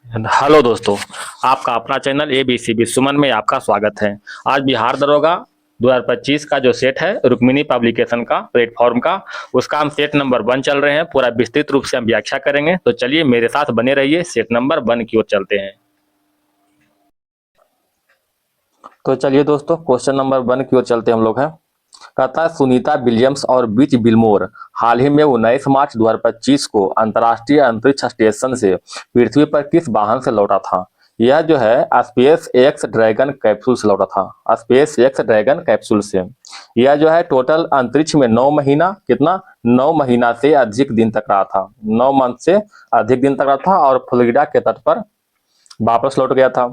Hello दोस्तों। आपका अपना चैनल एबीसी सुमन में आपका स्वागत है। आज बिहार दरोगा 2025 का जो सेट है रुक्मिणी पब्लिकेशन का प्लेटफॉर्म का, उसका हम सेट नंबर 1 चल रहे हैं। पूरा विस्तृत रूप से हम व्याख्या करेंगे, तो चलिए मेरे साथ बने रहिए। सेट नंबर 1 की ओर चलते हैं। तो चलिए दोस्तों, क्वेश्चन नंबर 1 की ओर चलते हम लोग हैं। कहता है सुनीता विलियम्स और बिच बिलमोर हाल ही में 19 मार्च 2025 को अंतर्राष्ट्रीय अंतरिक्ष स्टेशन से पृथ्वी पर किस वाहन से लौटा था? यह जो है स्पेस एक्स ड्रैगन कैप्सूल से लौटा था। स्पेस एक्स ड्रैगन कैप्सूल से यह जो है टोटल अंतरिक्ष में 9 महीना, कितना 9 महीना से अधिक दिन तक रहा था। 9 मंथ से अधिक दिन तक रहा था और फ्लोरिडा के तट पर वापस लौट गया था।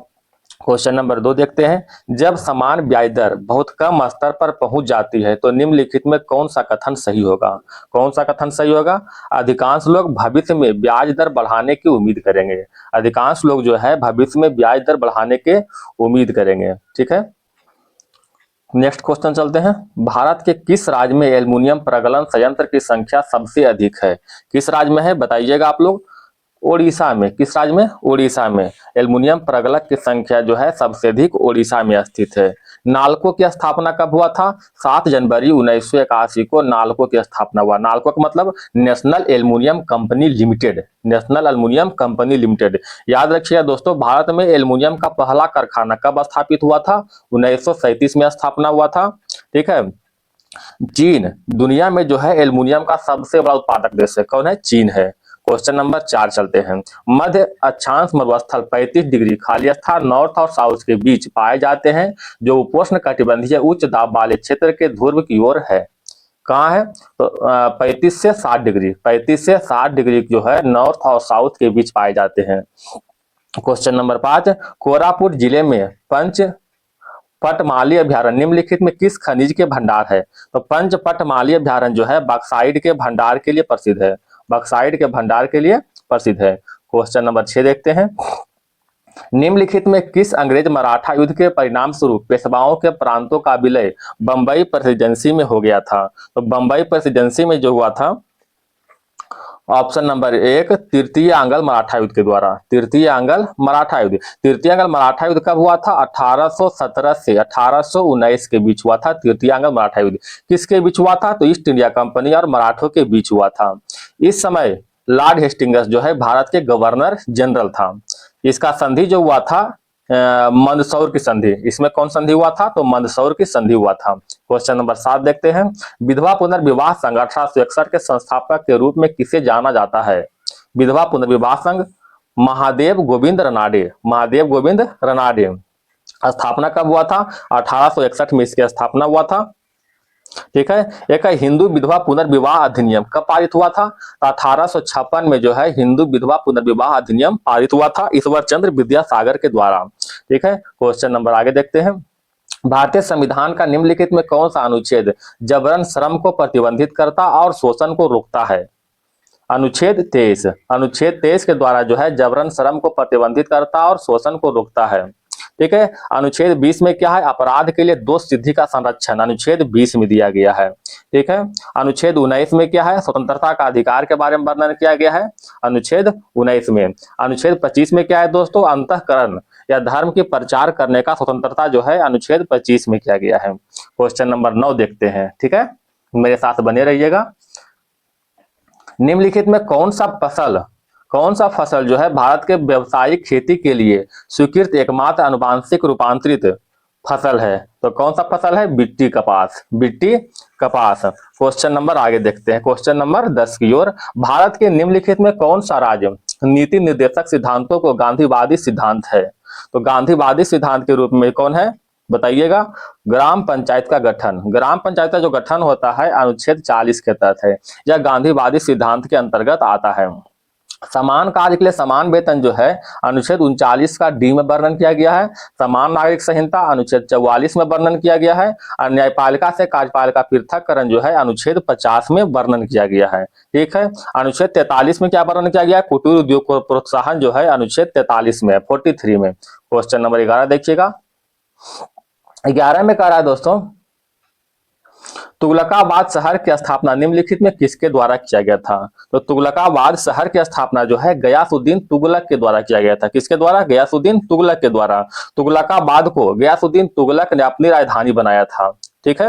क्वेश्चन नंबर 2 देखते हैं। जब समान ब्याज दर बहुत कम स्तर पर पहुंच जाती है तो निम्नलिखित में कौन सा कथन सही होगा? कौन सा कथन सही होगा? अधिकांश लोग भविष्य में ब्याज दर बढ़ाने की उम्मीद करेंगे। अधिकांश लोग जो है भविष्य में ब्याज दर बढ़ाने के उम्मीद करेंगे। ठीक है, नेक्स्ट क्वेश्चन चलते हैं। भारत के किस राज्य में एल्युमिनियम प्रगलन संयंत्र की संख्या सबसे अधिक है? किस राज्य में है बताइएगा आप लोग। ओडिशा में। किस राज्य में? ओडिशा में। एल्युमिनियम प्रगलक की संख्या जो है सबसे अधिक ओडिशा में स्थित है। नालको की स्थापना कब हुआ था? 7 जनवरी 1981 को नालको की स्थापना हुआ। नालको का मतलब national aluminium company limited. National aluminium company limited. याद रखिएगा दोस्तों, भारत में एल्युमिनियम का पहला कारखाना कब स्थापित हुआ था? 1937 में स्थापना हुआ था। ठीक है। चीन दुनिया में जो है एल्युमिनियम का सबसे बड़ा उत्पादक देश है। कौन है? चीन है। क्वेश्चन नंबर 4 चलते हैं। मध्य अक्षांश मरुस्थल 35 डिग्री खाली स्थान नॉर्थ और साउथ के बीच पाए जाते हैं, जो उपोष्ण कटिबंधीय उच्च दाब वाले क्षेत्र के ध्रुव की ओर है। कहाँ है? तो 35 से 60 डिग्री, 35 से 60 डिग्री जो है नॉर्थ और साउथ के बीच पाए जाते हैं। Question number 5। कोरापुट जिले में पंच पटमाली अभ्यारण्य निम्नलिखित में किस खनिज के भंडार है? तो पंच पटमाली अभ्यारण्य जो है बक्साइड के भंडार के लिए प्रसिद्ध है। बक्साइड के भंडार के लिए प्रसिद्ध है। क्वेश्चन नंबर 6 देखते हैं। निम्नलिखित में किस अंग्रेज मराठा युद्ध के परिणाम स्वरूप पेशवाओं के प्रांतों का विलय बंबई प्रेसिडेंसी में हो गया था? तो बंबई प्रेसिडेंसी में जो हुआ था, ऑप्शन नंबर 1 तृतीय आंग्ल मराठा युद्ध के द्वारा। तृतीय आंग्ल मराठा युद्ध। तृतीय आंग्ल मराठा युद्ध कब हुआ था? 1817 से 1819 के बीच हुआ था तृतीय आंग्ल मराठा युद्ध। किसके बीच हुआ था? तो ईस्ट इंडिया कंपनी और मराठों के बीच हुआ था। इस समय लॉर्ड हेस्टिंग्स जो है भारत के गवर्नर जनरल था। इसका संधि जो हुआ था मंदसौर की संधि। इसमें कौन संधि हुआ था? तो मंदसौर की संधि हुआ था। क्वेश्चन नंबर 7 देखते हैं। विधवा पुनर्विवाह संघ 1861 के संस्थापक के रूप में किसे जाना जाता है? विधवा पुनर्विवाह संघ महादेव गोविंद रनाडे। महादेव गोविंद रनाडे। स्थापना कब हुआ था? 1861 में इसकी स्थापना हुआ था। ठीक है। एक हिंदू विधवा पुनर्विवाह अधिनियम कब पारित हुआ था? 1856 में जो है हिंदू विधवा पुनर्विवाह अधिनियम पारित हुआ था ईश्वर चंद्र विद्यासागर के द्वारा। ठीक है। क्वेश्चन नंबर आगे देखते हैं। भारतीय संविधान का निम्नलिखित में कौन सा अनुच्छेद जबरन श्रम को प्रतिबंधित करता और शोषण को रोकता है? अनुच्छेद 23। अनुच्छेद 23 के द्वारा जो है जबरन श्रम को प्रतिबंधित करता और शोषण को रोकता है। ठीक है। अनुच्छेद 20 में क्या है? अपराध के लिए दोष सिद्धि का संरक्षण अनुच्छेद 20 में दिया गया है। ठीक है। अनुच्छेद 19 में क्या है? स्वतंत्रता का अधिकार के बारे में वर्णन किया गया है अनुच्छेद 19 में। अनुच्छेद 25 में क्या है दोस्तों? अंतःकरण या धर्म की प्रचार करने का स्वतंत्रता जो है अनुच्छेद 25 में किया गया है। क्वेश्चन नंबर 9 देखते हैं। ठीक है, मेरे साथ बने रहिएगा। निम्नलिखित में कौन सा फसल जो है भारत के व्यावसायिक खेती के लिए स्वीकृत एकमात्र अनुवांशिक रूपांतरित फसल है? तो कौन सा फसल है? बिट्टी कपास। बिट्टी कपास। क्वेश्चन नंबर आगे देखते हैं। क्वेश्चन नंबर 10 की ओर। भारत के निम्नलिखित में कौन सा राज्य नीति निर्देशक सिद्धांतों को गांधीवादी सिद्धांत है? तो गांधीवादी सिद्धांत के रूप में कौन है बताइएगा। ग्राम पंचायत का गठन। ग्राम पंचायत का जो गठन होता है अनुच्छेद 40 के तहत है। यह गांधीवादी सिद्धांत के अंतर्गत आता है। समान कार्य के लिए समान वेतन जो है अनुच्छेद 39 का डी में वर्णन किया गया है। समान नागरिक संहिता अनुच्छेद 44 में वर्णन किया गया है। और न्यायपालिका से कार्यपालिका पृथककरण जो है अनुच्छेद 50 में वर्णन किया गया है। ठीक है। अनुच्छेद 43 में क्या वर्णन किया गया है? कुटीर उद्योग को प्रोत्साहन जो है अनुच्छेद 43 में 43 में। क्वेश्चन नंबर 11 देखिएगा। 11 में कह रहा है दोस्तों, तुगलकाबाद शहर की स्थापना निम्नलिखित में किसके द्वारा किया गया था? तो तुगलकाबाद शहर की स्थापना जो है गयासुद्दीन तुगलक के द्वारा किया गया था। किसके द्वारा? गयासुद्दीन तुगलक के द्वारा। तुगलकाबाद को गयासुद्दीन तुगलक ने अपनी राजधानी बनाया था। ठीक है।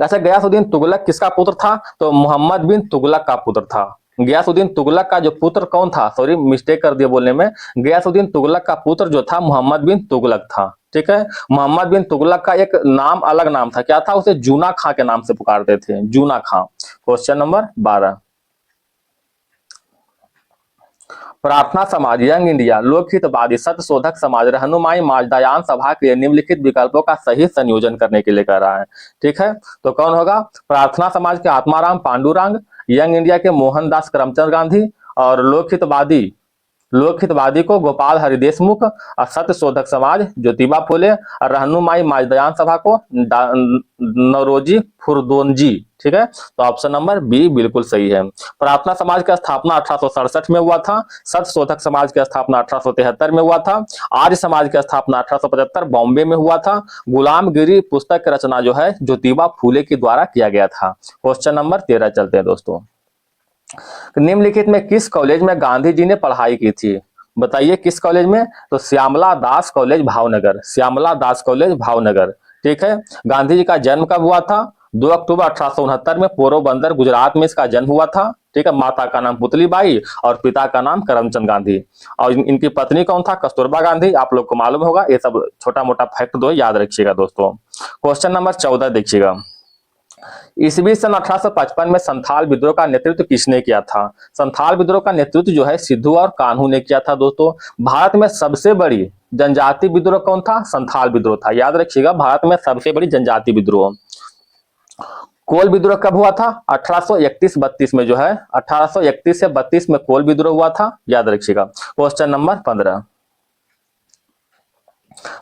वैसे गयासुद्दीन तुगलक किसका पुत्र था? तो मोहम्मद बिन तुगलक का पुत्र था। गयासुद्दीन तुगलक का जो पुत्र कौन था? सॉरी, मिस्टेक कर दिया बोलने में। गयासुद्दीन तुगलक का पुत्र जो था मोहम्मद बिन तुगलक था। ठीक है। मोहम्मद बिन तुगलक का एक नाम, अलग नाम था। क्या था? उसे जूना खां के नाम से पुकारते थे, जूना खां। क्वेश्चन नंबर 12, प्रार्थना समाज, यंग इंडिया, लोकहितवादी, सत्य शोधक समाज, रहनुमाई माजदायान सभा के लिए निम्नलिखित विकल्पों का सही संयोजन करने के लिए कह रहा है। ठीक है। तो कौन होगा? प्रार्थना समाज के आत्माराम पांडुरंग, यंग इंडिया के मोहनदास करमचंद गांधी, और लोकहितवादी को गोपाल हरि देशमुख, और सत्य शोधक समाज ज्योतिबा फुले, और रहनुमाई माजदयान सभा को नौरोजी फुरदोनजी। ठीक है। तो ऑप्शन नंबर बी बिल्कुल सही है। प्रार्थना समाज की स्थापना 1867 में हुआ था। सत्य शोधक समाज की स्थापना 1873 में हुआ था। आर्य समाज की स्थापना 1875 बॉम्बे में हुआ था। गुलामगिरी पुस्तक की रचना जो है ज्योतिबा फूले के द्वारा किया गया था। क्वेश्चन नंबर 13 चलते हैं दोस्तों। निम्नलिखित में किस कॉलेज में गांधी जी ने पढ़ाई की थी? बताइए किस कॉलेज में? तो श्यामला दास कॉलेज भावनगर, श्यामला दास कॉलेज भावनगर। ठीक है। गांधी जी का जन्म कब हुआ था? 2 अक्टूबर 1869 में पोरबंदर गुजरात में इसका जन्म हुआ था। ठीक है। माता का नाम पुतलीबाई और पिता का नाम करमचंद गांधी, और इनकी पत्नी कौन था? कस्तूरबा गांधी। आप लोग को मालूम होगा, ये सब छोटा मोटा फैक्ट दो याद रखिएगा दोस्तों। क्वेश्चन नंबर 14 देखिएगा। ईसवी सन 1855 में संथाल विद्रोह का नेतृत्व किसने किया था? संथाल विद्रोह का नेतृत्व जो है सिद्धू और कान्हू ने किया था दोस्तों। भारत में सबसे बड़ी जनजाति विद्रोह कौन था? संथाल विद्रोह था। याद रखिएगा, भारत में सबसे बड़ी जनजाति विद्रोह। कोल विद्रोह कब हुआ था? 1831-32 में जो है 1831 से 32 में कोल विद्रोह हुआ था। याद रखिएगा। क्वेश्चन नंबर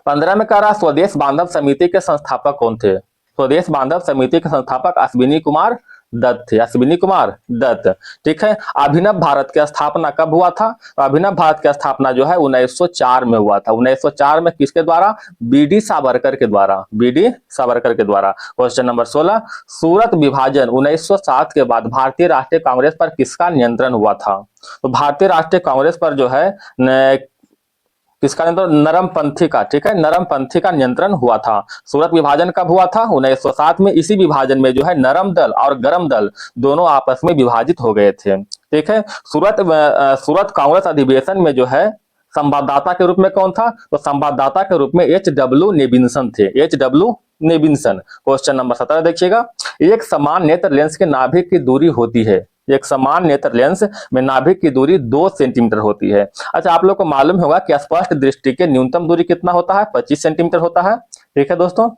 15 में कह रहा स्वदेश बांधव समिति के संस्थापक कौन थे? स्वदेश बांधव समिति के संस्थापक अश्विनी कुमार दत्त थे, अश्विनी कुमार दत्त। ठीक है। अभिनव भारत की स्थापना कब हुआ था? तो अभिनव भारत की स्थापना जो है 1904 में हुआ था। 1904 में किसके द्वारा? बीडी सावरकर के द्वारा, बीडी सावरकर के द्वारा। क्वेश्चन नंबर 16, सूरत विभाजन 1907 के बाद भारतीय राष्ट्रीय कांग्रेस पर किसका नियंत्रण हुआ था? तो भारतीय राष्ट्रीय कांग्रेस पर जो है किसका नियंत्रण? नरमपंथी का। ठीक है। नरमपंथी का नियंत्रण हुआ था। सूरत विभाजन कब हुआ था? 1907 में। इसी विभाजन में जो है नरम दल और गरम दल दोनों आपस में विभाजित हो गए थे। ठीक है। सूरत कांग्रेस अधिवेशन में जो है संवाददाता के रूप में कौन था? तो संवाददाता के रूप में H.W. नेबिन्सन थे, H.W. नेबिन्सन। क्वेश्चन नंबर 17 देखिएगा। एक समान नेत्र लेंस के नाभिक की दूरी होती है, एक समान नेत्र लेंस में नाभिक की दूरी 2 सेंटीमीटर होती है। अच्छा, आप लोग को मालूम होगा कि स्पष्ट दृष्टि के न्यूनतम दूरी कितना होता है? 25 सेंटीमीटर होता है। ठीक है दोस्तों,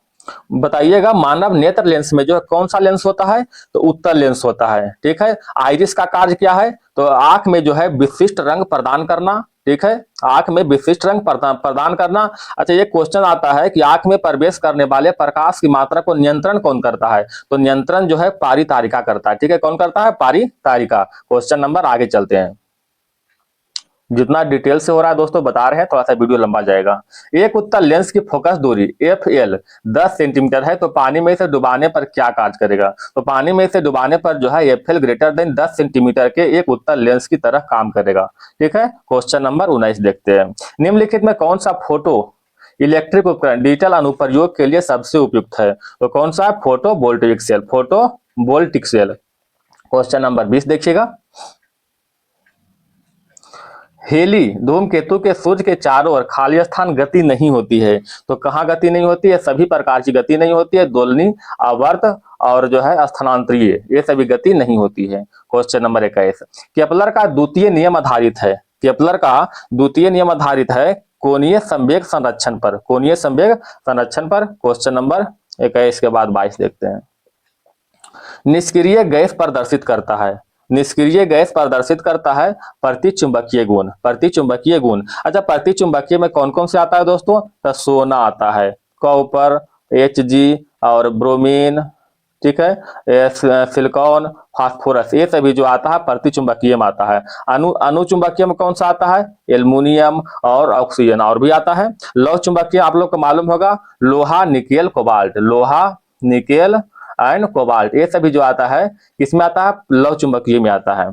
बताइएगा मानव नेत्र लेंस में जो है कौन सा लेंस होता है? तो उत्तल लेंस होता है। ठीक है। आइरिस का कार्य क्या है? तो आंख में जो है विशिष्ट रंग प्रदान करना। ठीक है। आंख में विशिष्ट रंग प्रदान करना। अच्छा, ये क्वेश्चन आता है कि आंख में प्रवेश करने वाले प्रकाश की मात्रा को नियंत्रण कौन करता है? तो नियंत्रण जो है पारितारिका करता है। ठीक है। कौन करता है? पारितारिका। क्वेश्चन नंबर आगे चलते हैं। जितना डिटेल से हो रहा है दोस्तों बता रहे हैं, थोड़ा सा वीडियो लंबा जाएगा। एक उत्तल लेंस की फोकस दूरी FL 10 सेंटीमीटर है, तो पानी में इसे डुबाने पर क्या कार्य करेगा? तो पानी में इसे डुबाने पर जो है FL ग्रेटर देन 10 सेंटीमीटर के एक उत्तल लेंस की तरह काम करेगा। ठीक है। क्वेश्चन नंबर 19 देखते हैं। निम्नलिखित में कौन सा फोटो इलेक्ट्रिक उपकरण डिजिटल अनुप्रयोग के लिए सबसे उपयुक्त है? तो कौन सा है? Photovoltaic cell, photovoltaic cell. Question number 20 देखिएगा। हेली धूमकेतु के सूर्य के चारों ओर खाली स्थान गति नहीं होती है, तो कहाँ गति नहीं होती है? सभी प्रकार की गति नहीं होती है, दोलनी, आवर्त और जो है स्थानांतरीय, ये सभी गति नहीं होती है। क्वेश्चन नंबर 21, केपलर का द्वितीय नियम आधारित है, केपलर का द्वितीय नियम आधारित है कोणीय संवेग संरक्षण पर, कोणीय संवेग संरक्षण पर। क्वेश्चन नंबर 21 के बाद 22 देखते हैं। निष्क्रिय गैस प्रदर्शित करता है, निष्क्रिय गैस प्रदर्शित करता है प्रतिचुंबकीय गुण, प्रतिचुंबकीय गुण। अच्छा, प्रतिचुंबकीय में कौन कौन से आता है दोस्तों? तो सोना आता है, कॉपर, Hg और ब्रोमीन। ठीक है। सिलिकॉन, फास्फोरस, ये सभी जो आता है प्रतिचुंबकीय में आता है। अनुचुंबकीय में कौन सा आता है? एल्युमिनियम और ऑक्सीजन, और भी आता है। लौह चुंबकीय आप लोग को मालूम होगा लोहा, निकेल, कोबाल्ट, लोहा, निकेल एंड कोबाल्ट, ये सभी जो आता है किसमें आता है, लौ चुंबकीय में आता है।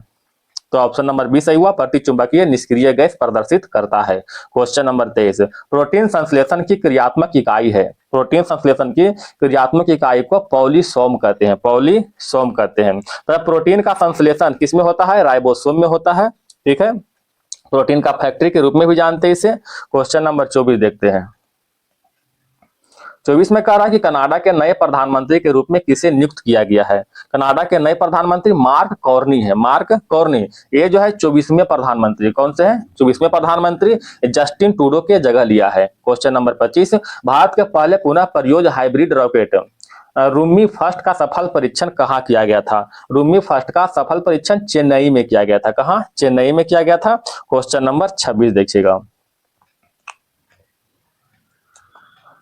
तो ऑप्शन नंबर बी सही हुआ, प्रतिचुंबकीय निष्क्रिय गैस प्रदर्शित करता है। क्वेश्चन नंबर 23, प्रोटीन संश्लेषण की क्रियात्मक इकाई है। प्रोटीन संश्लेषण की क्रियात्मक इकाई को पॉलीसोम कहते हैं, पॉलीसोम कहते हैं। तो प्रोटीन का संश्लेषण किसमें होता है, राइबोसोम में होता है। ठीक है, प्रोटीन का फैक्ट्री के रूप में भी जानते हैं इसे। क्वेश्चन नंबर 24 देखते हैं। 24 में कह रहा है कि कनाडा के नए प्रधानमंत्री के रूप में किसे नियुक्त किया गया है। कनाडा के नए प्रधानमंत्री मार्क कॉर्नी है, मार्क कॉर्नी। ये जो है 24वें प्रधानमंत्री, कौन से हैं, 24वें प्रधानमंत्री जस्टिन ट्रूडो के जगह लिया है। क्वेश्चन नंबर 25, भारत के पहले पुनः प्रयोज हाइब्रिड रॉकेट रूमी फर्स्ट का सफल परीक्षण कहाँ किया गया था। रूमी फर्स्ट का सफल परीक्षण चेन्नई में किया गया था। कहाँ, चेन्नई में किया गया था। क्वेश्चन नंबर 26 देखिएगा।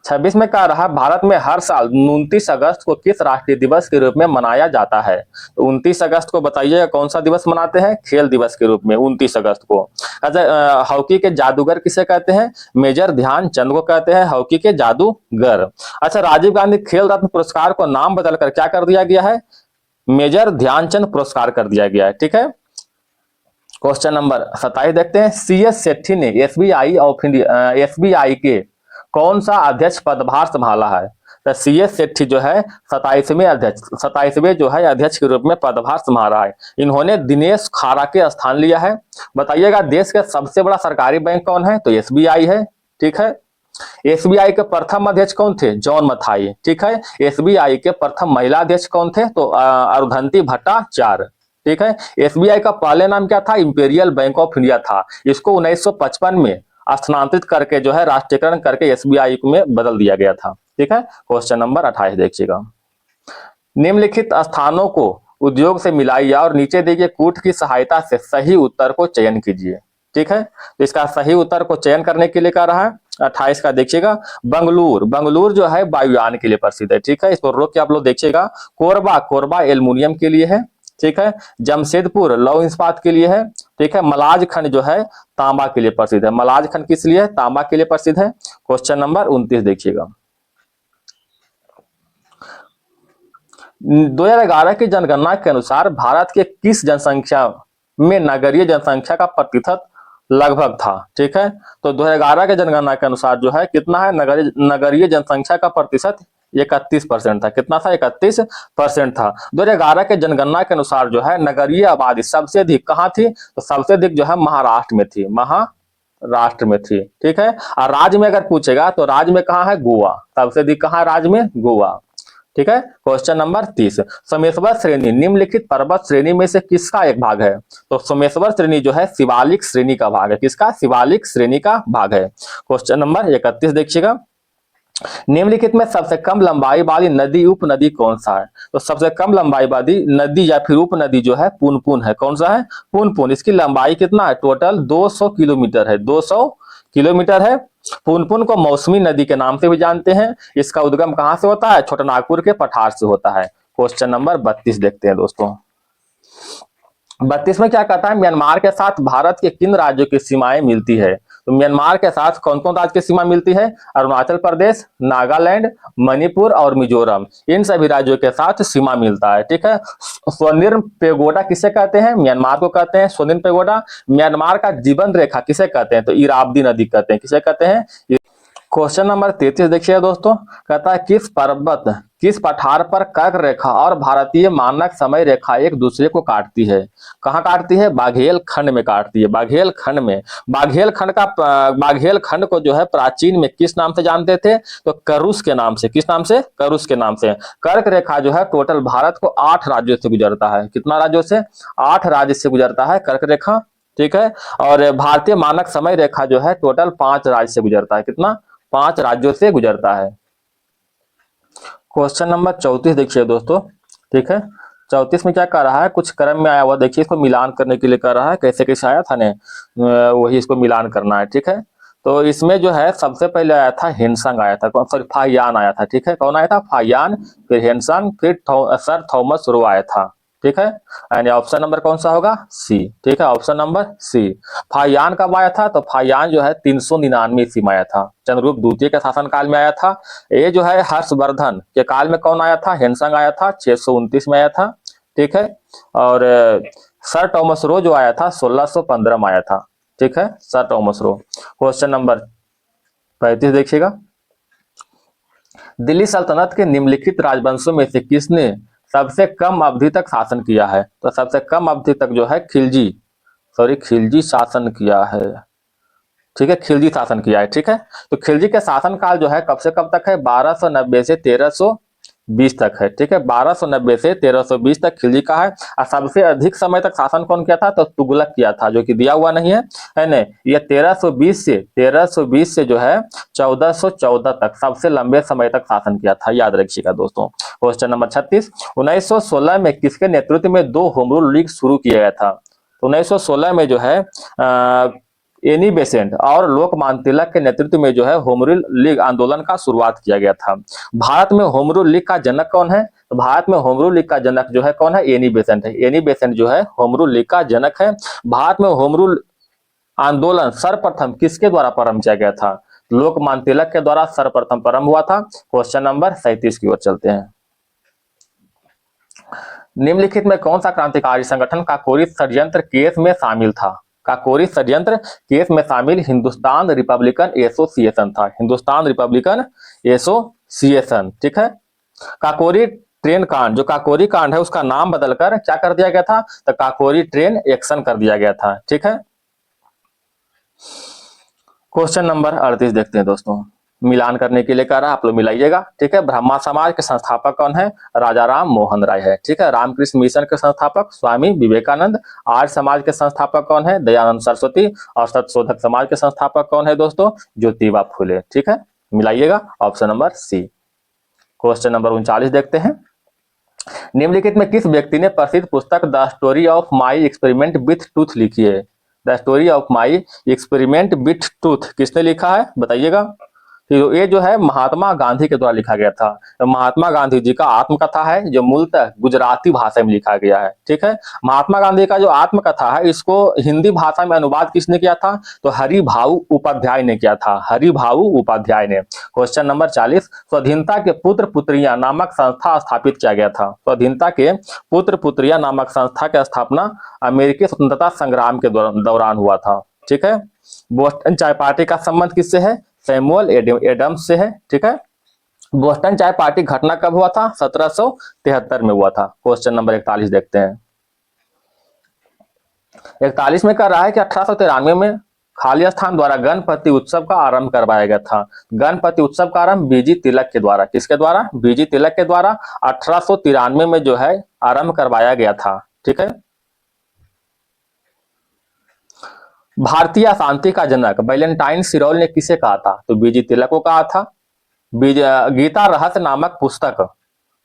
26 में कह रहा, भारत में हर साल 29 अगस्त को किस राष्ट्रीय दिवस के रूप में मनाया जाता है। तो 29 अगस्त को बताइएगा कौन सा दिवस मनाते हैं, खेल दिवस के रूप में 29 अगस्त को। अच्छा, हॉकी के जादूगर किसे कहते हैं, मेजर ध्यानचंद को कहते हैं हॉकी के जादूगर। अच्छा, राजीव गांधी खेल रत्न पुरस्कार को नाम बदलकर क्या कर दिया गया है, मेजर ध्यानचंद पुरस्कार कर दिया गया है। ठीक है, क्वेश्चन नंबर 27 देखते हैं। CS सेठी ने एसबीआई के कौन सा अध्यक्ष पदभार संभाला है। तो CS सेठी जो है 27वें जो है अध्यक्ष के रूप में पदभार संभाला है। इन्होंने दिनेश खारा के स्थान लिया है। बताइएगा देश के सबसे बड़ा सरकारी बैंक कौन है, तो SBI है। ठीक है, SBI के प्रथम अध्यक्ष कौन थे, जॉन मथाई। ठीक है, SBI के प्रथम महिला अध्यक्ष कौन थे, तो अरुंधति भट्टाचार्य। ठीक है, SBI का पहले नाम क्या था, इंपीरियल बैंक ऑफ इंडिया था। इसको 1955 में स्थानांतरित करके जो है राष्ट्रीयकरण करके SBI में बदल दिया गया था। ठीक है, क्वेश्चन नंबर 28 देखिएगा। निम्नलिखित स्थानों को उद्योग से मिलाइए और नीचे दिए गए कूट की सहायता से सही उत्तर को चयन कीजिए। ठीक है, तो इसका सही उत्तर को चयन करने के लिए कह रहा है 28 का देखिएगा। बंगलुरु जो है वायुयान के लिए प्रसिद्ध है। ठीक है, इसको रोक के आप लोग देखिएगा। कोरबा एल्युमिनियम के लिए है। ठीक है, जमशेदपुर लौह इस्पात के लिए है। ठीक है, मलाजखंड जो है तांबा के लिए प्रसिद्ध है। मलाजखंड किस लिए है, तांबा के लिए प्रसिद्ध है। क्वेश्चन नंबर 29 देखिएगा। 2011 की जनगणना के अनुसार भारत के किस जनसंख्या में नगरीय जनसंख्या का प्रतिशत लगभग था। ठीक है, तो 2011 के जनगणना के अनुसार जो है कितना है, नगरीय जनसंख्या का प्रतिशत 31% था। कितना था, 31% था। 2011 के जनगणना के अनुसार जो है नगरीय आबादी सबसे अधिक कहाँ थी, तो सबसे अधिक जो है महाराष्ट्र में थी, महाराष्ट्र में थी। ठीक है, और राज्य में अगर पूछेगा तो राज्य में कहाँ है, गोवा। सबसे अधिक कहाँ है राज्य में, गोवा। ठीक है, क्वेश्चन नंबर 30, सोमेश्वर श्रेणी निम्नलिखित पर्वत श्रेणी में से किसका एक भाग है। तो सोमेश्वर श्रेणी जो है शिवालिक श्रेणी का भाग है। किसका, शिवालिक श्रेणी का भाग है। क्वेश्चन नंबर 31 देखिएगा। निम्नलिखित में सबसे कम लंबाई वाली नदी उपनदी कौन सा है। तो सबसे कम लंबाई वाली नदी या फिर उपनदी जो है पुनपुन है। कौन सा है, पुनपुन। इसकी लंबाई कितना है, टोटल 200 किलोमीटर है, 200 किलोमीटर है। पुनपुन को मौसमी नदी के नाम से भी जानते हैं। इसका उद्गम कहां से होता है, छोटानागपुर के पठार से होता है। क्वेश्चन नंबर 32 देखते हैं दोस्तों। 32 में क्या कहता है, म्यांमार के साथ भारत के किन राज्यों की सीमाएं मिलती है। तो म्यांमार के साथ कौन कौन राज्य की सीमा मिलती है, अरुणाचल प्रदेश, नागालैंड, मणिपुर और मिजोरम। इन सभी राज्यों के साथ सीमा मिलता है। ठीक है, स्वर्णिम पेगोडा किसे कहते हैं, म्यांमार को कहते हैं स्वर्णिम पेगोडा। म्यांमार का जीवन रेखा किसे कहते हैं, तो इरावदी नदी कहते हैं। किसे कहते हैं। क्वेश्चन नंबर 33 देखिए दोस्तों, कहता है किस पठार पर कर्क रेखा और भारतीय मानक समय रेखा एक दूसरे को काटती है। कहाँ काटती है, बाघेल खंड में काटती है। बाघेल खंड में, बाघेल खंड को जो है प्राचीन में किस नाम से जानते थे, तो करुस के नाम से। किस नाम से, करुस के नाम से। कर्क रेखा जो है टोटल भारत को 8 राज्यों से गुजरता है। कितना राज्यों से, 8 राज्य से गुजरता है कर्क रेखा। ठीक है, और भारतीय मानक समय रेखा जो है टोटल 5 राज्य से गुजरता है। कितना, 5 राज्यों से गुजरता है। क्वेश्चन नंबर 34 देखिए दोस्तों। ठीक है, 34 में क्या कर रहा है, कुछ क्रम में आया हुआ देखिए, इसको मिलान करने के लिए कर रहा है। कैसे कैसे आया था ने, वही इसको मिलान करना है। ठीक है, तो इसमें जो है सबसे पहले आया था हेनसंग आया था, सॉरी फाहियान आया था। ठीक है, कौन आया था, फाहियान, फिर हेनसंग, फिर सर थॉमस रो आया था। ठीक है, यानी ऑप्शन नंबर कौन सा होगा, सी। ठीक है, ऑप्शन नंबर सी। फाहियान कब आया था, तो फाहियान जो है 399 ईस्वी में आया था, चंद्रगुप्त द्वितीय के शासन काल में आया था। ये जो है हर्षवर्धन के काल में कौन आया था, हेनसंग आया था, 629 में आया था। ठीक है, और सर टॉमस रो जो आया था 1615 में आया था। ठीक है, sir Thomas Roe. Question number 35 देखिएगा, दिल्ली सल्तनत के निम्नलिखित राजवंशों में से किसने सबसे कम अवधि तक शासन किया है, तो सबसे कम अवधि तक जो है खिलजी शासन किया है। ठीक है, खिलजी शासन किया है। ठीक है, तो खिलजी के शासन काल जो है कब से कब तक है, 1290 से 1320 तक है। ठीक है, 1290 से 1320 तक खिलजी का है। और सबसे अधिक समय तक शासन कौन किया था, तो तुगलक किया था, जो कि दिया हुआ नहीं है नहीं। ये 1320 से जो है 1414 तक सबसे लंबे समय तक शासन किया था, याद रखिएगा दोस्तों। क्वेश्चन नंबर 36, 1916 में किसके नेतृत्व में 2 होम रूल लीग शुरू किया गया था, तो 1916 में जो है एनी बेसेंट और लोकमान्य तिलक के नेतृत्व में जो है होम रूल लीग आंदोलन का शुरुआत किया गया था। भारत में होम रूल लीग का जनक कौन है, तो भारत में होम रूल लीग का जनक जो है कौन है, एनी बेसेंट है। एनी बेसेंट जो है होम रूल लीग का जनक है। भारत में होम रूल आंदोलन सर्वप्रथम किसके द्वारा प्रारंभ किया गया था, लोकमान्य तिलक के द्वारा सर्वप्रथम प्रारंभ हुआ था। क्वेश्चन नंबर 37 की ओर चलते हैं, निम्नलिखित में कौन सा क्रांतिकारी संगठन काकोरी षड्यंत्र केस में शामिल था, काकोरी षड्यंत्र केस में शामिल हिंदुस्तान रिपब्लिकन एसोसिएशन था, हिंदुस्तान रिपब्लिकन एसोसिएशन। ठीक है, काकोरी ट्रेन कांड, जो काकोरी कांड है उसका नाम बदलकर क्या कर दिया गया था, तो काकोरी ट्रेन एक्शन कर दिया गया था। ठीक है, क्वेश्चन नंबर 38 देखते हैं दोस्तों, मिलान करने के लिए कह रहा है, आप लोग मिलाइएगा। ठीक है, ब्रह्मा समाज के संस्थापक कौन है, राजा राम मोहन राय है। ठीक है, रामकृष्ण मिशन के संस्थापक स्वामी विवेकानंद। आर्य समाज के संस्थापक कौन है, दयानंद सरस्वती। और सत्यशोधक समाज के संस्थापक कौन है दोस्तों, ज्योतिबा फुले। ठीक है, मिलाइएगा, option number C. Question number 39 देखते हैं, निम्नलिखित में किस व्यक्ति ने प्रसिद्ध पुस्तक the story of my experiment with tooth लिखी है, the story of my experiment with tooth किसने लिखा है, बताइएगा। तो ये जो है महात्मा गांधी के द्वारा लिखा गया था। तो महात्मा गांधी जी का आत्मकथा है, जो मूलतः गुजराती भाषा में लिखा गया है। ठीक है, महात्मा गांधी का जो आत्मकथा है इसको हिंदी भाषा में अनुवाद किसने किया था, तो हरिभाऊ उपाध्याय ने किया था, हरिभाऊ उपाध्याय ने। क्वेश्चन नंबर 40, स्वाधीनता के पुत्र पुत्रियां नामक संस्था स्थापित किया गया था, स्वाधीनता के पुत्र पुत्रियां नामक संस्था की स्थापना अमेरिकी स्वतंत्रता संग्राम के दौरान हुआ था। ठीक है, बोस्टन चाय पार्टी का संबंध किससे है, सैमुअल एडम्स से है। ठीक है, बोस्टन चाय पार्टी घटना कब हुआ था, 1773 में हुआ था। क्वेश्चन नंबर 41 देखते हैं, 41 में कह रहा है कि 1893 में खाली स्थान द्वारा गणपति उत्सव का आरंभ करवाया गया था। गणपति उत्सव का आरंभ बीजी तिलक के द्वारा, किसके द्वारा, बीजी तिलक के द्वारा 1893 में जो है आरंभ करवाया गया था। ठीक है, भारतीय शांति का जनक वैलेंटाइन सिरोल ने किसे कहा था, तो बीजी तिलक को कहा था। गीता रहस्य नामक पुस्तक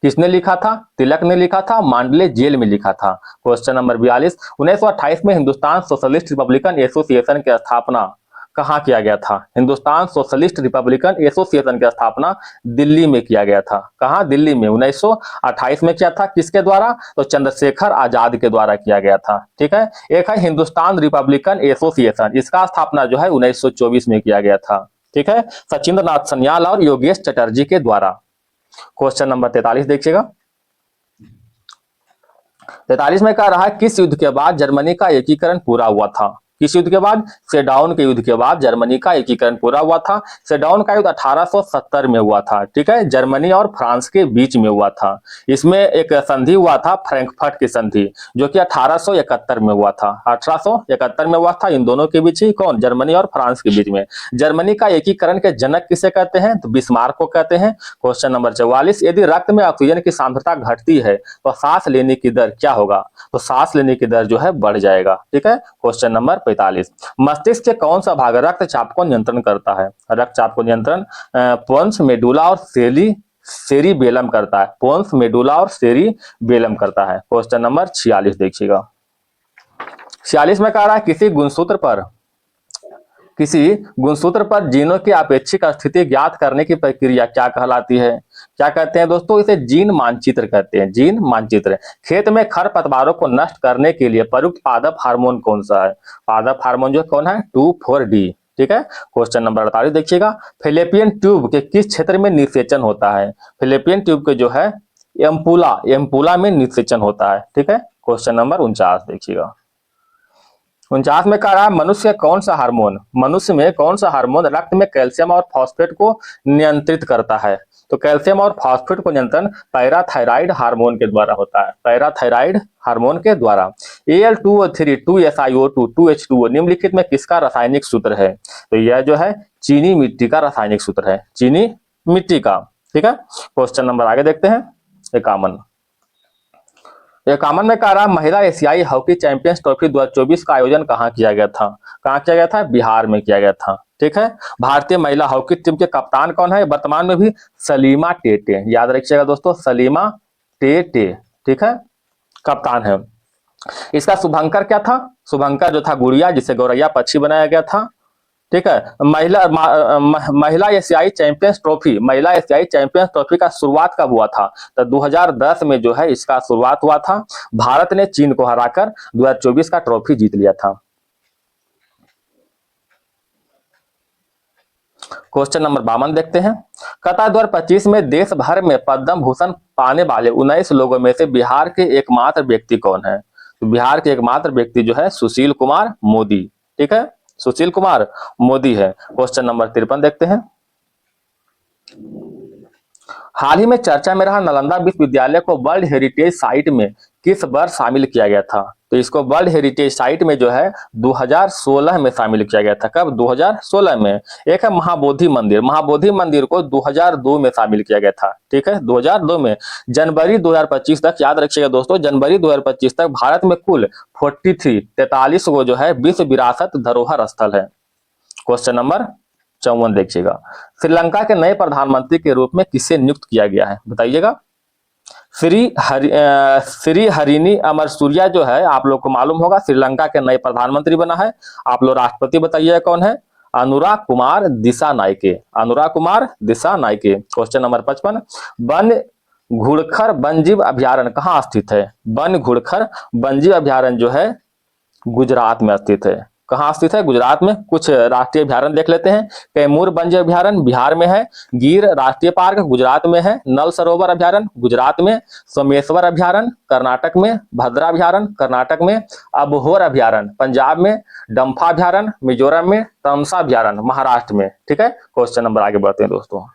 किसने लिखा था, तिलक ने लिखा था, मांडले जेल में लिखा था। क्वेश्चन नंबर 42, 1928 में हिंदुस्तान सोशलिस्ट रिपब्लिकन एसोसिएशन की स्थापना कहाँ किया गया था, हिंदुस्तान सोशलिस्ट रिपब्लिकन एसोसिएशन की स्थापना दिल्ली में किया गया था। कहाँ, दिल्ली में 1928 में किया था, किसके द्वारा, तो चंद्रशेखर आजाद के द्वारा किया गया था। ठीक है, एक है हिंदुस्तान रिपब्लिकन एसोसिएशन, इसका स्थापना जो है 1924 में किया गया था। ठीक है, सचिंद्र नाथ सन्याल और योगेश चटर्जी के द्वारा। क्वेश्चन नंबर 43 देखिएगा, 43 में कह रहा है किस युद्ध के बाद जर्मनी का एकीकरण पूरा हुआ था, किस युद्ध के बाद, सेडाउन के युद्ध के बाद जर्मनी का एकीकरण पूरा हुआ था। सेडाउन का युद्ध 1870 में हुआ था। ठीक है, जर्मनी और फ्रांस के बीच में हुआ था। इसमें एक संधि हुआ था, फ्रैंकफर्ट की संधि, जो कि 1871 में हुआ था, 1871 में हुआ था। इन दोनों के बीच ही कौन, जर्मनी और फ्रांस के बीच में। जर्मनी का एकीकरण के जनक किसे कहते हैं, तो बिस्मार्क को कहते हैं। क्वेश्चन नंबर 44, यदि रक्त में ऑक्सीजन की सांद्रता घटती है तो सांस लेने की दर क्या होगा, तो सांस लेने की दर जो है बढ़ जाएगा। ठीक है, क्वेश्चन नंबर 45, मस्तिष्क के कौन सा भाग रक्तचाप को नियंत्रण करता है, रक्तचाप को नियंत्रण पोन्स, मेडुला और सेरिबेलम करता है, पोन्स, मेडुला और सेरिबेलम करता है। क्वेश्चन नंबर 46 देखिएगा, 46 में कह रहा है किसी गुणसूत्र पर किसी गुणसूत्र पर जीनों की अपेक्षिक स्थिति ज्ञात करने की प्रक्रिया क्या कहलाती है? क्या कहते हैं दोस्तों? इसे जीन मानचित्र कहते हैं, जीन मानचित्र। खेत में खरपतवारों को नष्ट करने के लिए प्रयुक्त पादप हार्मोन कौन सा है? पादप हार्मोन जो कौन है? 2,4-D। ठीक है। क्वेश्चन नंबर 48 देखिएगा, फिलिपियन ट्यूब के किस क्षेत्र में निषेचन होता है? फिलिपियन ट्यूब के जो है एम्पुला, एम्पुला में निषेचन होता है। ठीक है। क्वेश्चन नंबर 49 देखिएगा, 49 में कह रहा है, मनुष्य में कौन सा हार्मोन रक्त में कैल्शियम और फॉस्फेट को नियंत्रित करता है? तो कैल्शियम और फॉस्फेट को नियंत्रण पैराथायराइड हार्मोन के द्वारा होता है, पैराथायराइड हार्मोन के द्वारा। Al2O3, 2SiO2, 2H2O निम्नलिखित में किसका रासायनिक सूत्र है? तो यह जो है चीनी मिट्टी का रासायनिक सूत्र है, चीनी मिट्टी का। ठीक है। क्वेश्चन नंबर आगे देखते हैं, 51 में कह रहा, महिला एशियाई हॉकी चैंपियंस ट्रॉफी 2024 का आयोजन कहाँ किया गया था? कहाँ किया गया था? बिहार में किया गया था। ठीक है। भारतीय महिला हॉकी टीम के कप्तान कौन है? वर्तमान में भी सलीमा टेटे, याद रखिएगा दोस्तों, सलीमा टेटे। ठीक है, कप्तान है। इसका शुभंकर क्या था? शुभंकर जो था गुड़िया, जिसे गौरैया पक्षी बनाया गया था। ठीक है। महिला एशियाई चैंपियंस ट्रॉफी, महिला एशियाई चैंपियंस ट्रॉफी का शुरुआत कब हुआ था? तो 2010 में जो है इसका शुरुआत हुआ था। भारत ने चीन को हराकर 2024 का ट्रॉफी जीत लिया था। क्वेश्चन नंबर 52 देखते हैं, कथा 2025 में देश भर में पद्म भूषण पाने वाले 19 लोगों में से बिहार के एकमात्र व्यक्ति कौन है? तो बिहार के एकमात्र व्यक्ति जो है सुशील कुमार मोदी। ठीक है, सुशील कुमार मोदी है। क्वेश्चन नंबर 53 देखते हैं, हाल ही में चर्चा में रहा नालंदा विश्वविद्यालय को वर्ल्ड हेरिटेज साइट में किस वर्ष शामिल किया गया था? तो इसको वर्ल्ड हेरिटेज साइट में जो है 2016 में शामिल किया गया था। कब? 2016 में। एक है महाबोधि मंदिर, महाबोधि मंदिर को 2002 में शामिल किया गया था। ठीक है, 2002 में। जनवरी 2025 तक, याद रखिएगा दोस्तों, जनवरी 2025 तक भारत में कुल 43 को जो है विश्व विरासत धरोहर स्थल है। क्वेश्चन नंबर 54 देखिएगा, श्रीलंका के नए प्रधानमंत्री के रूप में किसे नियुक्त किया गया है? बताइएगा। श्री हरिनी अमरसूरिया जो है, आप लोग को मालूम होगा, श्रीलंका के नए प्रधानमंत्री बना है। आप लोग राष्ट्रपति बताइए कौन है? अनुराग कुमार दिसानायके, अनुराग कुमार दिसानायके। क्वेश्चन नंबर 55, वन घुड़खर वन्यजीव अभ्यारण्य कहाँ स्थित है? वन घुड़खर वन्यजीव अभ्यारण्य जो है गुजरात में स्थित है। कहाँ स्थित है? गुजरात में। कुछ राष्ट्रीय अभ्यारण्य देख लेते हैं। कैमूर वन्य अभ्यारण्य बिहार में है, गिर राष्ट्रीय पार्क गुजरात में है, नल सरोवर अभ्यारण्य गुजरात में, सोमेश्वर अभ्यारण्य कर्नाटक में, भद्रा अभ्यारण्य कर्नाटक में, अबोहर अभ्यारण्य पंजाब में, डम्फा अभ्यारण्य मिजोरम में, तमसा अभ्यारण्य महाराष्ट्र में। ठीक है। क्वेश्चन नंबर आगे बढ़ते हैं दोस्तों,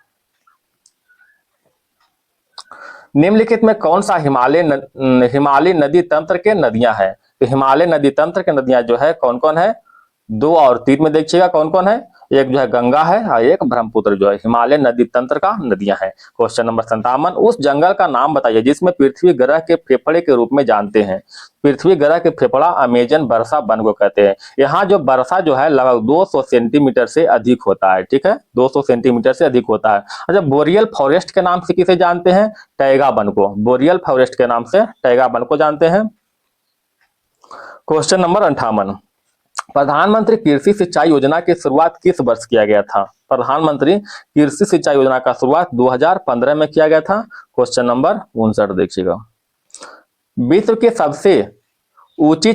निम्नलिखित में कौन सा हिमालय नदी तंत्र के नदियां हैं? तो हिमालय नदी तंत्र के नदियां जो है कौन कौन है? 2 और 3 में देखिएगा कौन कौन है। एक जो है गंगा है और एक ब्रह्मपुत्र जो है हिमालय नदी तंत्र का नदियां हैं। क्वेश्चन नंबर 57, उस जंगल का नाम बताइए जिसमें पृथ्वी ग्रह के फेफड़े के रूप में जानते हैं। पृथ्वी ग्रह के फेफड़ा अमेजन वर्षा वन को कहते हैं। यहाँ जो वर्षा जो है लगभग 200 सेंटीमीटर से अधिक होता है। ठीक है, 200 सेंटीमीटर से अधिक होता है। अच्छा, बोरियल फॉरेस्ट के नाम से किसे जानते हैं? टैगा वन को, बोरियल फॉरेस्ट के नाम से टैगा वन को जानते हैं। क्वेश्चन नंबर 58, प्रधानमंत्री कृषि सिंचाई योजना की शुरुआत किस वर्ष किया गया था? प्रधानमंत्री कृषि सिंचाई योजना का शुरुआत 2015 में किया गया था। क्वेश्चन नंबर 59 देखिएगा, विश्व की सबसे ऊंची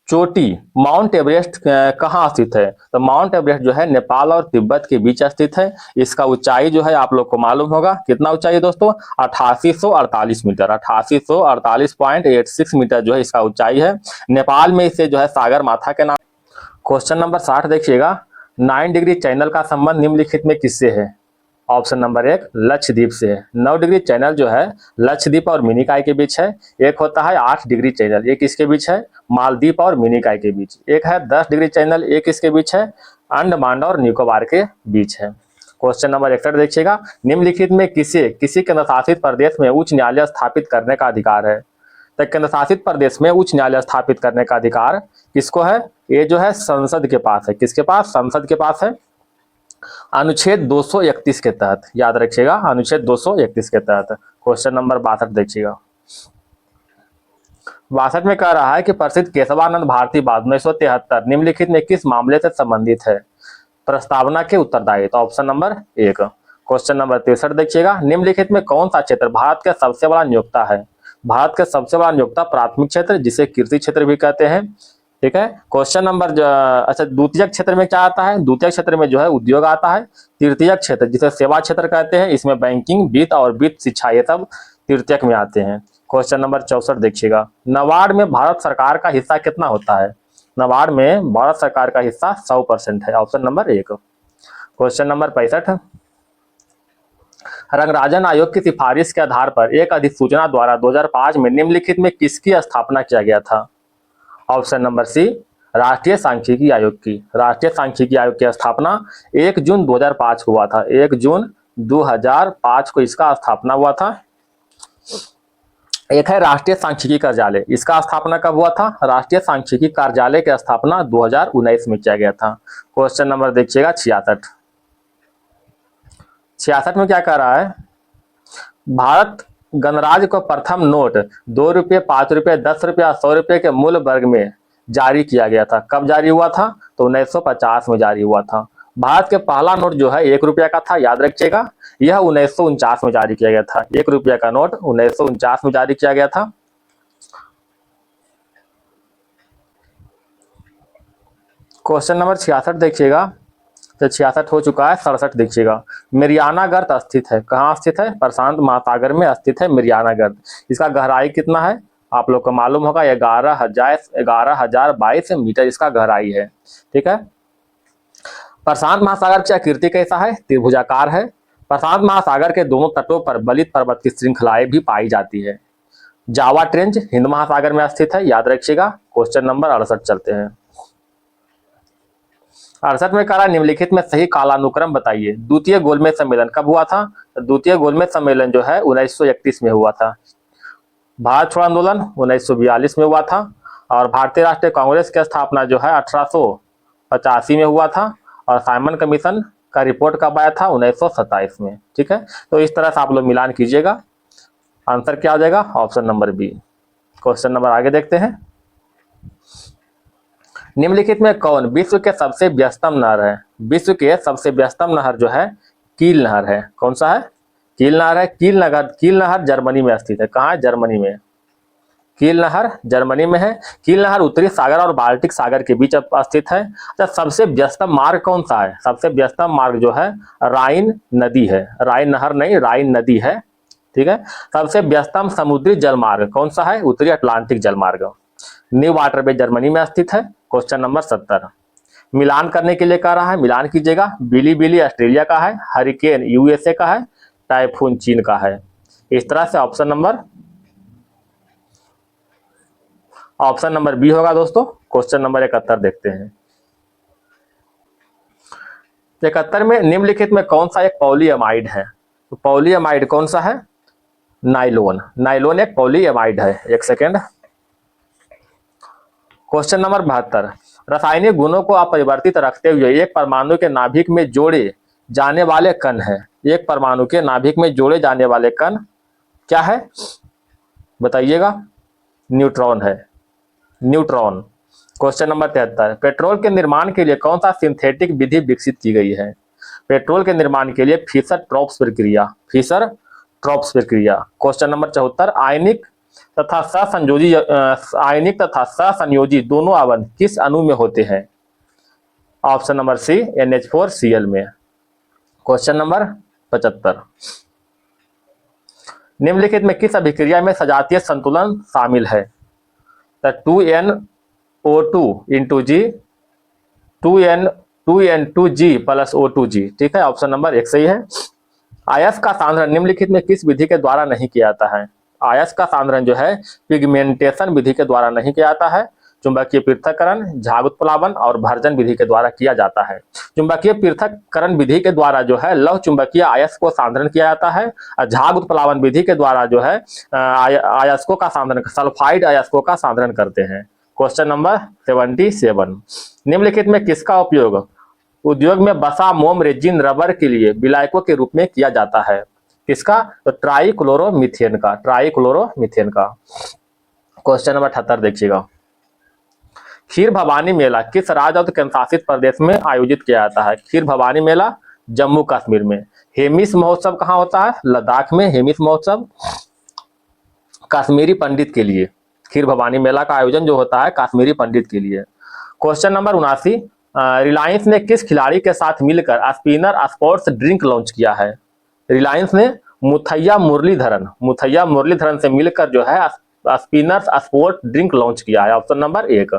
चोटी माउंट एवरेस्ट कहाँ स्थित है? तो माउंट एवरेस्ट जो है नेपाल और तिब्बत के बीच स्थित है। इसका ऊंचाई जो है आप लोग को मालूम होगा, कितना ऊंचाई है दोस्तों? 8848 मीटर, 8848.86 मीटर जो है इसका ऊंचाई है। नेपाल में इसे जो है सागर माथा के नाम। क्वेश्चन नंबर 60 देखिएगा, 9 डिग्री चैनल का संबंध निम्नलिखित में किससे है? ऑप्शन नंबर 1 लक्षद्वीप से है। 9 डिग्री चैनल जो है लक्षद्वीप और मिनिकॉय के बीच है। एक होता है 8 डिग्री चैनल, एक इसके बीच है मालदीव और मिनिकॉय के बीच। एक है 10 डिग्री चैनल, एक इसके बीच है अंडमान और निकोबार के बीच है। क्वेश्चन नंबर 61 देखिएगा, निम्नलिखित में किसी केंद्र शासित प्रदेश में उच्च न्यायालय स्थापित करने का अधिकार है? तो केंद्र शासित प्रदेश में उच्च न्यायालय स्थापित करने का अधिकार किसको है? ये जो है संसद के पास है। किसके पास? संसद के पास है। अनुच्छेद 231 के तहत, याद रखिएगा, अनुच्छेद 231 के तहत। क्वेश्चन नंबर 62 देखिएगा, 62 में कह रहा है कि प्रसिद्ध केशवानंद भारती वाद 1973 निम्नलिखित में किस मामले से संबंधित है? प्रस्तावना के उत्तरदायी, तो ऑप्शन नंबर 1। क्वेश्चन नंबर 63 देखिएगा, निम्नलिखित में कौन सा क्षेत्र भारत का सबसे बड़ा नियोक्ता है? भारत का सबसे बड़ा नियोक्ता प्राथमिक क्षेत्र, जिसे कृषि क्षेत्र भी कहते हैं। ठीक है, क्वेश्चन नंबर अच्छा, द्वितीयक क्षेत्र में क्या आता है? द्वितीयक क्षेत्र में जो है उद्योग आता है। तृतीयक क्षेत्र जिसे सेवा क्षेत्र कहते हैं, इसमें बैंकिंग, वित्त और वित्त शिक्षा ये सब तृतीयक में आते हैं। क्वेश्चन नंबर 64 देखिएगा, नाबार्ड में भारत सरकार का हिस्सा कितना होता है? नाबार्ड में भारत सरकार का हिस्सा 100% है, option number 1। Question number 65, Rangarajan आयोग की सिफारिश के आधार पर एक अधिसूचना द्वारा 2005 में निम्नलिखित में किसकी स्थापना किया गया था? ऑप्शन नंबर सी, राष्ट्रीय सांख्यिकी आयोग की। राष्ट्रीय सांख्यिकी आयोग की स्थापना 1 जून 2005 को हुआ था। 1 जून 2005 को इसका स्थापना हुआ था। एक है राष्ट्रीय सांख्यिकी कार्यालय, इसका स्थापना कब हुआ था? राष्ट्रीय सांख्यिकी कार्यालय की स्थापना 2019 में किया गया था। क्वेश्चन नंबर देखिएगा 66। 66 में क्या कह रहा है? भारत गणराज्य को प्रथम नोट 2 रुपये, 5 रुपये, 10 रुपये, 100 रुपये के मूल्य वर्ग में जारी किया गया था। कब जारी हुआ था? तो 1950 में जारी हुआ था। भारत के पहला नोट जो है 1 रुपया का था, याद रखिएगा। यह 1949 में जारी किया गया था। 1 रुपया का नोट 1949 में जारी किया गया था। क्वेश्चन नंबर 66 देखिएगा, तो 66 हो चुका है। 67 देखिएगा, मिरियाना गर्त स्थित है। कहाँ स्थित है? प्रशांत महासागर में स्थित है मिरियाना गर्त। इसका गहराई कितना है? आप लोग को मालूम होगा 11,022 मीटर इसका गहराई है। ठीक है, प्रशांत महासागर की आकृति कैसा है? त्रिभुजाकार है। प्रशांत महासागर के दोनों तटों पर बलित पर्वत की श्रृंखलाएं भी पाई जाती है। जावा ट्रेंच हिंद महासागर में स्थित है, याद रखिएगा। क्वेश्चन नंबर 68 चलते हैं। 68 में कहा निम्नलिखित में सही कालानुक्रम बताइए। द्वितीय गोलमेज सम्मेलन कब हुआ था? द्वितीय गोलमेज सम्मेलन जो है 1931 में हुआ था। भारत छोड़ो आंदोलन 1942 में हुआ था। और भारतीय राष्ट्रीय कांग्रेस की स्थापना जो है 1885 में हुआ था। और साइमन कमीशन का रिपोर्ट कब आया था? 1927 में। ठीक है, तो इस तरह से आप लोग मिलान कीजिएगा। आंसर क्या हो जाएगा? Option number B. Question number आगे देखते हैं। निम्नलिखित में कौन विश्व के सबसे व्यस्तम नहर है? विश्व के सबसे व्यस्तम नहर जो है कील नहर है। कौन सा है? कील नहर है। कील नहर जर्मनी में स्थित है। कहाँ है? जर्मनी में। कील नहर जर्मनी में है। कील नहर उत्तरी सागर और बाल्टिक सागर के बीच स्थित है। अच्छा, सबसे व्यस्तम मार्ग कौन सा है? सबसे व्यस्तम मार्ग जो है राइन नदी है। राइन नहर नहीं, राइन नदी है। ठीक है, सबसे व्यस्तम समुद्री जलमार्ग कौन सा है? उत्तरी अटलांटिक जलमार्ग। न्यू वाटरवे जर्मनी में स्थित है। क्वेश्चन नंबर 70, मिलान करने के लिए कह रहा है, मिलान कीजिएगा। बिली ऑस्ट्रेलिया का है, हरिकेन यूएसए का है, टाइफून चीन का है। इस तरह से ऑप्शन नंबर बी होगा दोस्तों। क्वेश्चन नंबर 71 देखते हैं। 71 में निम्नलिखित में कौन सा एक पॉलीएमाइड है? तो पॉलीएमाइड कौन सा है? नाइलोन। नाइलोन एक पॉलीएमाइड है। एक सेकेंड। क्वेश्चन नंबर 72, रासायनिक गुणों को अपरिवर्तित रखते हुए एक परमाणु के नाभिक में जोड़े जाने वाले कण है। एक परमाणु के नाभिक में जोड़े जाने वाले कण क्या है? बताइएगा। न्यूट्रॉन है। न्यूट्रॉन। क्वेश्चन नंबर 73, पेट्रोल के निर्माण के लिए कौन सा सिंथेटिक विधि विकसित की गई है? पेट्रोल के निर्माण के लिए फिशर ट्रॉप्स प्रक्रिया। फिशर ट्रॉप्स प्रक्रिया। क्वेश्चन नंबर 74, आयनिक तथा सहसंयोजी दोनों आबंध किस अणु में होते हैं? ऑप्शन नंबर सी, NH4Cl में। क्वेश्चन नंबर 75, निम्नलिखित में किस अभिक्रिया में सजातीय संतुलन शामिल है? 2NO2 इंटू जी 2N2G प्लस O2G। ठीक है, ऑप्शन नंबर 1 सही है। आयस्क का सांद्रण निम्नलिखित में किस विधि के द्वारा नहीं किया जाता है? आयस्क का सांद्रण जो है पिगमेंटेशन विधि के द्वारा नहीं किया जाता है। चुंबकीय पृथक्करण, झाग उत्प्लावन और भर्जन विधि के द्वारा किया जाता है। चुंबकीय पृथक्करण विधि के द्वारा जो है लौह चुंबकीय आयस्क को सांद्रण किया जाता है। और झाग उत्प्लावन विधि के द्वारा जो है आयस्कों का सांद्रण, सल्फाइड आयस्कों का सांद्रण करते हैं। क्वेश्चन नंबर 77, निम्नलिखित में किसका उपयोग उद्योग में बसा, मोम, रेजिन, रबर के लिए विलायकों के रूप में किया जाता है? किसका? तो ट्राइक्लोरोमीथेन का। ट्राइक्लोरोमीथेन का। क्वेश्चन नंबर 78 देखिएगा, खीर भवानी मेला किस राज्य और केंद्र शासित प्रदेश में आयोजित किया जाता है? खीर भवानी मेला जम्मू कश्मीर में। हेमिस महोत्सव कहाँ होता है? लद्दाख में हेमिस महोत्सव कश्मीरी पंडित के लिए। खीर भवानी मेला का आयोजन जो होता है कश्मीरी पंडित के लिए। क्वेश्चन नंबर 79, रिलायंस ने किस खिलाड़ी के साथ मिलकर स्पिनर स्पोर्ट्स ड्रिंक लॉन्च किया है? रिलायंस ने मुथैया मुरलीधरन से मिलकर जो है स्पिनर्स स्पोर्ट ड्रिंक लॉन्च किया है। Option number 1।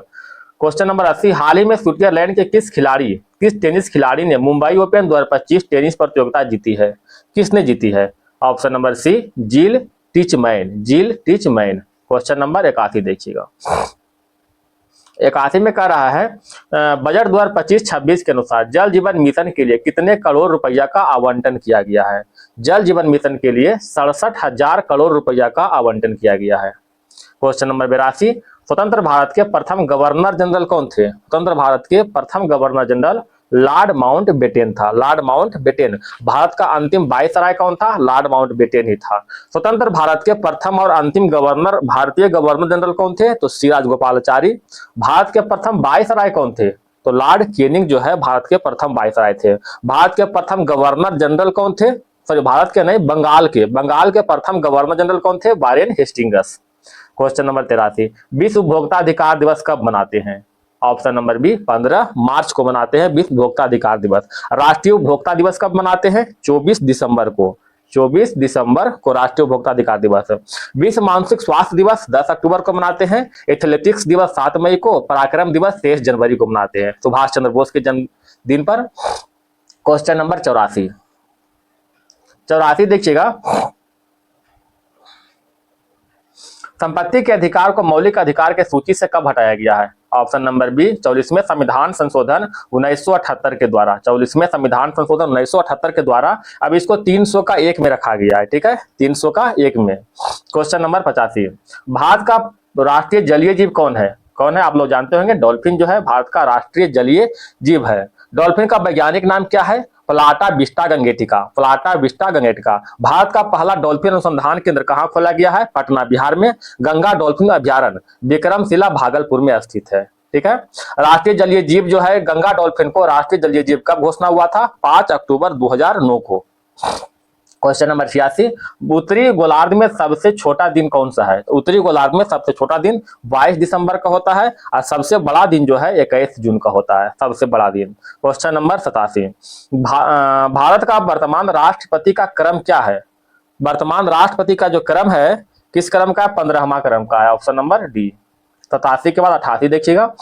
क्वेश्चन नंबर 80, हाल ही में स्विट्जरलैंड के किस टेनिस खिलाड़ी ने मुंबई ओपन 2025 टेनिस प्रतियोगिता जीती है? किसने जीती है? ऑप्शन नंबर सी, जिल टिचमैन। क्वेश्चन नंबर 81 देखिएगा। 81 में कह रहा है बजट 2025-26 के अनुसार जल जीवन मिशन के लिए कितने करोड़ रुपया का आवंटन किया गया है? जल जीवन मिशन के लिए 67,000 करोड़ रुपया का आवंटन किया गया है। क्वेश्चन नंबर 82, स्वतंत्र भारत के प्रथम गवर्नर जनरल कौन थे? स्वतंत्र भारत के प्रथम गवर्नर जनरल लॉर्ड माउंटबेटन था। Lord Mountbatten. भारत का अंतिम वायसराय कौन था? लॉर्ड माउंटबेटन ही था। स्वतंत्र भारत के प्रथम और अंतिम गवर्नर भारतीय गवर्नर जनरल कौन थे? तो सी राजगोपालाचारी। भारत के प्रथम वायसराय कौन थे? तो लॉर्ड कैनिंग जो है भारत के प्रथम वायसराय थे। भारत के प्रथम गवर्नर जनरल कौन थे? सॉरी, भारत के नहीं, बंगाल के प्रथम गवर्नर जनरल कौन थे? Warren Hastings. क्वेश्चन नंबर 83, विश्व उपभोक्ता अधिकार दिवस कब मनाते हैं? ऑप्शन नंबर बी, 15 मार्च को मनाते हैं विश्व उपभोक्ता अधिकार दिवस। राष्ट्रीय उपभोक्ता दिवस कब मनाते हैं? 24 दिसंबर को। 24 दिसंबर को राष्ट्रीय उपभोक्ता अधिकार दिवस। विश्व मानसिक स्वास्थ्य दिवस 10 अक्टूबर को मनाते हैं। एथलेटिक्स दिवस 7 मई को। पराक्रम दिवस 23 जनवरी को मनाते हैं सुभाष चंद्र बोस के जन्मदिन पर। क्वेश्चन नंबर 84 देखिएगा। संपत्ति के अधिकार को मौलिक अधिकार के सूची से कब हटाया गया है? ऑप्शन नंबर बी, 44वें संविधान संशोधन 1978 के द्वारा। 44वें संविधान संशोधन 1978 के द्वारा अब इसको 300 का 1 में रखा गया है। ठीक है, 300 का 1 में। क्वेश्चन नंबर 85, भारत का राष्ट्रीय जलीय जीव कौन है? आप लोग जानते होंगे, डॉल्फिन जो है भारत का राष्ट्रीय जलीय जीव है। डॉल्फिन का वैज्ञानिक नाम क्या है? प्लाटा विस्टा गंगेटिका। भारत का पहला डॉल्फिन अनुसंधान केंद्र कहाँ खोला गया है? पटना, बिहार में। गंगा डॉल्फिन अभ्यारण्य विक्रमशिला भागलपुर में स्थित है। ठीक है। राष्ट्रीय जलीय जीव जो है गंगा डॉल्फिन को राष्ट्रीय जलीय जीव कब घोषणा हुआ था? 5 अक्टूबर 2009 को। क्वेश्चन नंबर 86, उत्तरी गोलार्ध में सबसे छोटा दिन कौन सा है? उत्तरी गोलार्ध में सबसे छोटा दिन 22 दिसंबर का होता है और सबसे बड़ा दिन जो है 21 जून का होता है, सबसे बड़ा दिन। क्वेश्चन नंबर 87, भारत का वर्तमान राष्ट्रपति का क्रम क्या है? वर्तमान राष्ट्रपति का जो क्रम है किस क्रम का? 15वां क्रम का है। Option number D. 87 के बाद 88 देखिएगा।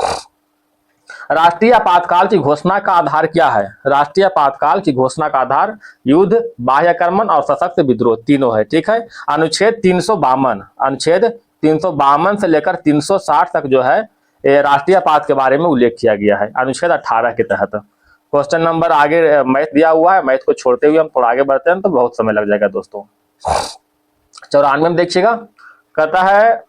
राष्ट्रीय आपातकाल की घोषणा का आधार क्या है? राष्ट्रीय आपातकाल की घोषणा का आधार युद्ध, बाह्यक्रमण और सशस्त्र विद्रोह तीनों है। ठीक है। अनुच्छेद 352 से लेकर 360 तक जो है राष्ट्रीय आपात के बारे में उल्लेख किया गया है अनुच्छेद 18 के तहत। क्वेश्चन नंबर आगे मैथ दिया हुआ है, मैथ को छोड़ते हुए हम थोड़ा आगे बढ़ते हैं तो बहुत समय लग जाएगा दोस्तों। 94 में देखिएगा, कहता है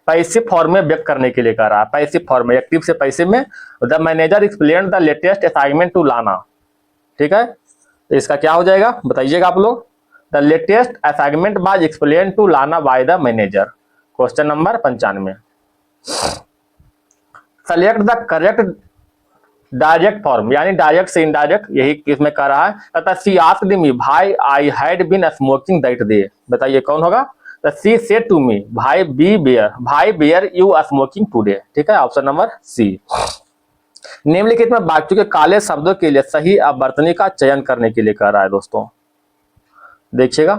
पैसिव फॉर्म में व्यक्त करने के लिए कह रहा है। पैसिव फॉर्म में, एक्टिव से पैसिव में। The manager explain the latest assignment to Lana. ठीक है, तो इसका क्या हो जाएगा बताइएगा आप लोग। The latest assignment was explain to Lana by the manager. Question number 95, select the correct direct form, यानी डायरेक्ट से इनडायरेक्ट, यही किसमें कह रहा है। कहता सी asked me why I had been smoking that day. बताइए कौन होगा? She said to me, why where you are smoking today. ठीक है, ऑप्शन नंबर सी। निम्नलिखित में वाक्यों के काले शब्दों के लिए सही अवर्तनी का चयन करने के लिए कह रहा है दोस्तों। देखिएगा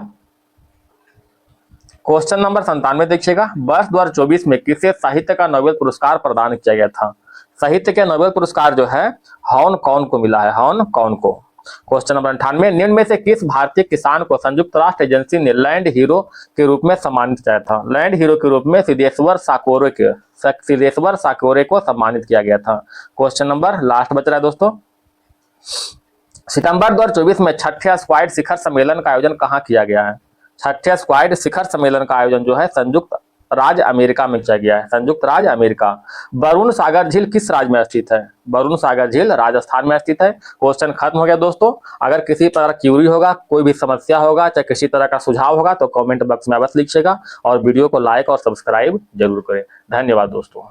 क्वेश्चन नंबर 97 देखिएगा। वर्ष 2024 में किसे साहित्य का नोबेल पुरस्कार प्रदान किया गया था? साहित्य के नोबेल पुरस्कार जो है हॉन कॉन को मिला है, हॉन कॉन को। क्वेश्चन नंबर 98, निम्न में से किस भारतीय किसान को संयुक्त राष्ट्र एजेंसी ने लैंड हीरो के रूप में सम्मानित किया था? लैंड हीरो के रूप में सिद्धेश्वर साकोरे को सम्मानित किया गया था। क्वेश्चन नंबर लास्ट बच रहा है दोस्तों। सितंबर 2024 में 6ठे स्क्वाड शिखर सम्मेलन का आयोजन कहाँ किया गया है? 6ठे स्क्वाड शिखर सम्मेलन का आयोजन जो है संयुक्त राज्य अमेरिका में किया गया है, संयुक्त राज्य अमेरिका। वरुण सागर झील किस राज्य में स्थित है? वरुण सागर झील राजस्थान में स्थित है। क्वेश्चन खत्म हो गया दोस्तों। अगर किसी तरह क्यूरी होगा, कोई भी समस्या होगा, चाहे किसी तरह का सुझाव होगा तो कमेंट बॉक्स में अवश्य लिखिएगा और वीडियो को लाइक और सब्सक्राइब जरूर करें। धन्यवाद दोस्तों।